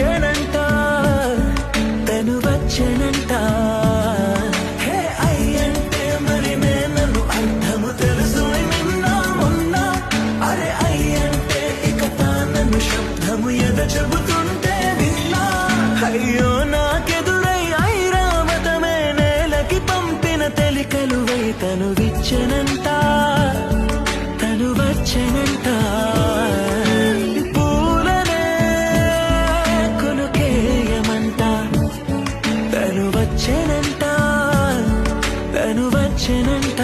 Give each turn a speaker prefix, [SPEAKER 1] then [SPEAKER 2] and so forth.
[SPEAKER 1] వచ్చెనంట తను వచ్చెనంట హే అయ్యంటే మరి నన్ను అర్థము తెలుసు నిన్న మొన్న అరే అయ్యంటే ఇక తానన్ను శబ్దము ఎద చెబుతుంటే విన్నా అయ్యో నాకెదురై ఐరావతమే నేలకి పంపిన తెలికలువై తను విచ్చెనంట తను వచ్చెనంట పూలనే కొనుకేయమంట తను వచ్చెనంట తను వచ్చెనంట